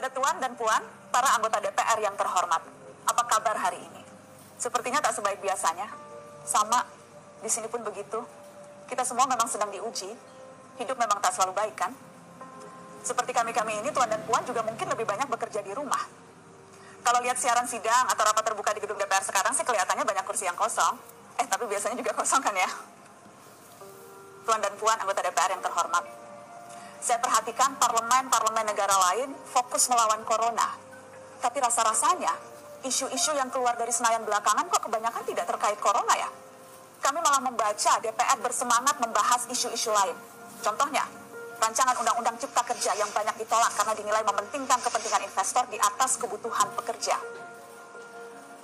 Kepada Tuan dan Puan, para anggota DPR yang terhormat, apa kabar hari ini? Sepertinya tak sebaik biasanya. Sama, di sini pun begitu. Kita semua memang sedang diuji. Hidup memang tak selalu baik, kan? Seperti kami-kami ini, Tuan dan Puan juga mungkin lebih banyak bekerja di rumah. Kalau lihat siaran sidang atau rapat terbuka di gedung DPR sekarang sih kelihatannya banyak kursi yang kosong. Tapi biasanya juga kosong kan ya? Tuan dan Puan anggota DPR yang terhormat, saya perhatikan parlemen negara lain fokus melawan corona. Tapi rasa-rasanya, isu-isu yang keluar dari Senayan belakangan kok kebanyakan tidak terkait corona ya? Kami malah membaca DPR bersemangat membahas isu-isu lain. Contohnya, rancangan undang-undang cipta kerja yang banyak ditolak karena dinilai mementingkan kepentingan investor di atas kebutuhan pekerja.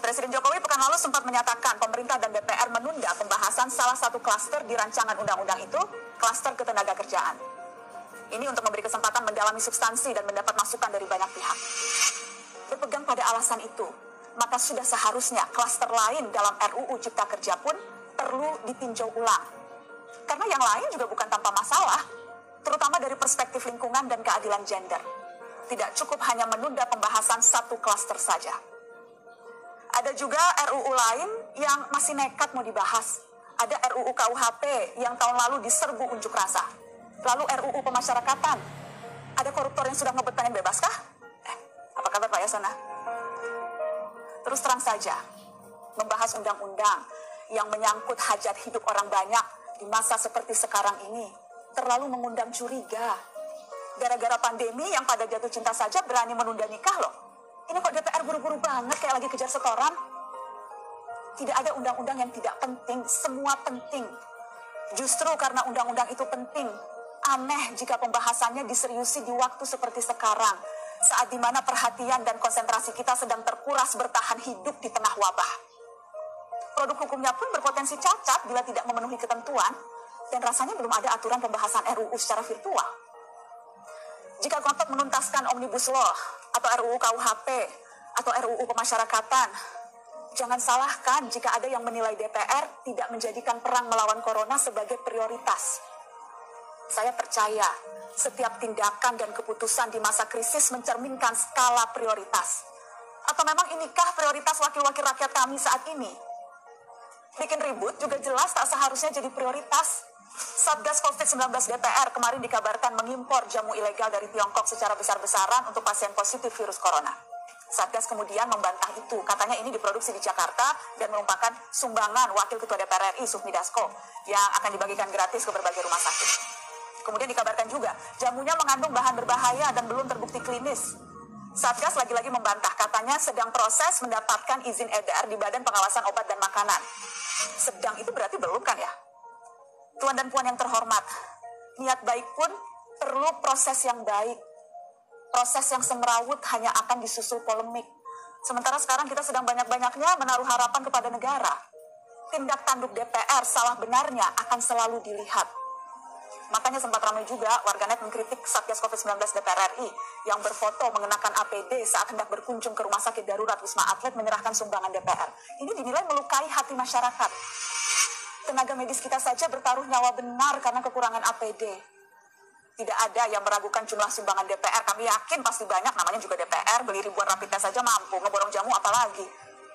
Presiden Jokowi pekan lalu sempat menyatakan pemerintah dan DPR menunda pembahasan salah satu klaster di rancangan undang-undang itu, klaster ketenagakerjaan. Ini untuk memberi kesempatan mendalami substansi dan mendapat masukan dari banyak pihak. Berpegang pada alasan itu, maka sudah seharusnya klaster lain dalam RUU Cipta Kerja pun perlu ditinjau ulang. Karena yang lain juga bukan tanpa masalah, terutama dari perspektif lingkungan dan keadilan gender. Tidak cukup hanya menunda pembahasan satu klaster saja. Ada juga RUU lain yang masih nekat mau dibahas. Ada RUU KUHP yang tahun lalu diserbu unjuk rasa. Lalu RUU pemasyarakatan. Ada koruptor yang sudah ngebetanin bebas kah? Apa kabar Pak Yasona? Terus terang saja, membahas undang-undang yang menyangkut hajat hidup orang banyak di masa seperti sekarang ini terlalu mengundang curiga. Gara-gara pandemi yang pada jatuh cinta saja berani menunda nikah loh. Ini kok DPR buru-buru banget kayak lagi kejar setoran? Tidak ada undang-undang yang tidak penting, semua penting. Justru karena undang-undang itu penting, aneh jika pembahasannya diseriusi di waktu seperti sekarang, saat dimana perhatian dan konsentrasi kita sedang terkuras bertahan hidup di tengah wabah. Produk hukumnya pun berpotensi cacat bila tidak memenuhi ketentuan, dan rasanya belum ada aturan pembahasan RUU secara virtual. Jika ngotot menuntaskan Omnibus Law, atau RUU KUHP, atau RUU pemasyarakatan, jangan salahkan jika ada yang menilai DPR tidak menjadikan perang melawan corona sebagai prioritas. Saya percaya setiap tindakan dan keputusan di masa krisis mencerminkan skala prioritas. Atau memang inikah prioritas wakil-wakil rakyat kami saat ini? Bikin ribut juga jelas tak seharusnya jadi prioritas. Satgas COVID-19 DPR kemarin dikabarkan mengimpor jamu ilegal dari Tiongkok secara besar-besaran untuk pasien positif virus corona. Satgas kemudian membantah itu. Katanya ini diproduksi di Jakarta dan merupakan sumbangan Wakil Ketua DPR RI Sufmi Dasko yang akan dibagikan gratis ke berbagai rumah sakit. Kemudian dikabarkan juga jamunya mengandung bahan berbahaya dan belum terbukti klinis. Satgas lagi-lagi membantah, katanya sedang proses mendapatkan izin edar di Badan Pengawasan Obat dan Makanan. Sedang itu berarti belum kan ya? Tuan dan Puan yang terhormat, niat baik pun perlu proses yang baik. Proses yang semerawut hanya akan disusul polemik. Sementara sekarang kita sedang banyak-banyaknya menaruh harapan kepada negara. Tindak tanduk DPR salah benarnya akan selalu dilihat. Makanya sempat ramai juga warganet mengkritik Satgas COVID-19 DPR RI yang berfoto mengenakan APD saat hendak berkunjung ke rumah sakit darurat Wisma Atlet menyerahkan sumbangan DPR. Ini dinilai melukai hati masyarakat. Tenaga medis kita saja bertaruh nyawa benar karena kekurangan APD. Tidak ada yang meragukan jumlah sumbangan DPR. Kami yakin pasti banyak, namanya juga DPR, beli ribuan rapid test saja mampu, ngeborong jamu apalagi.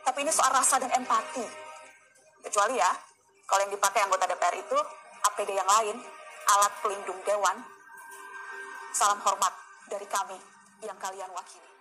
Tapi ini soal rasa dan empati. Kecuali ya, kalau yang dipakai anggota DPR itu APD yang lain, alat pelindung dewan. Salam hormat dari kami yang kalian wakili.